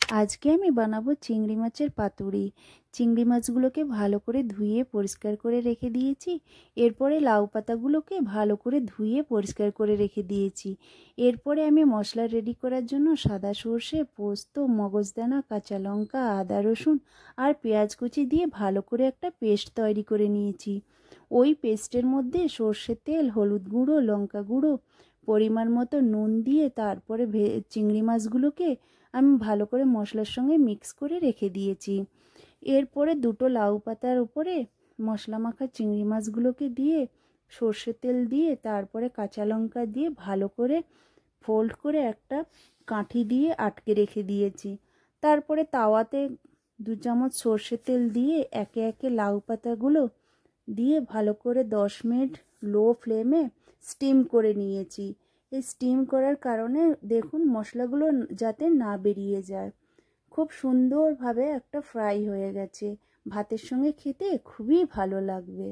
আজকে আমি বানাবো চিংড়ি মাছের পাতুরি। চিংড়ি মাছগুলোকে ভালো করে ধুয়ে পরিষ্কার করে রেখে দিয়েছি। এরপরে লাউ পাতাগুলোকে ভালো করে ধুয়ে পরিষ্কার করে রেখে দিয়েছি। এরপরে আমি মশলা রেডি করার জন্য সাদা সর্ষে, পোস্ত, মগজদানা, কাঁচা লঙ্কা, আদা, রসুন আর পেঁয়াজ কুচি দিয়ে ভালো করে একটা পেস্ট তৈরি করে নিয়েছি। ওই পেস্টের মধ্যে সর্ষের তেল, হলুদ গুঁড়ো, লঙ্কা গুঁড়ো, পরিমাণ মতো নুন দিয়ে তারপরে চিংড়ি মাছগুলোকে আমি ভালো করে মশলার সঙ্গে মিক্স করে রেখে দিয়েছি। এরপরে দুটো লাউ পাতার উপরে মশলা মাখা চিংড়ি মাছগুলোকে দিয়ে সর্ষের তেল দিয়ে তারপরে কাঁচা লঙ্কা দিয়ে ভালো করে ফোল্ড করে একটা কাঠি দিয়ে আটকে রেখে দিয়েছি। তারপরে তাওয়াতে 2 চামচ সর্ষের তেল দিয়ে একে একে লাউ পাতাগুলো দিয়ে ভালো করে 10 মিনিট লো ফ্লেমে স্টিম করে নিয়েছি। এই স্টিম করার কারণে দেখুন মশলাগুলো যাতে না বেরিয়ে যায়। খুব সুন্দরভাবে একটা ফ্রাই হয়ে গেছে। ভাতের সঙ্গে খেতে খুবই ভালো লাগবে।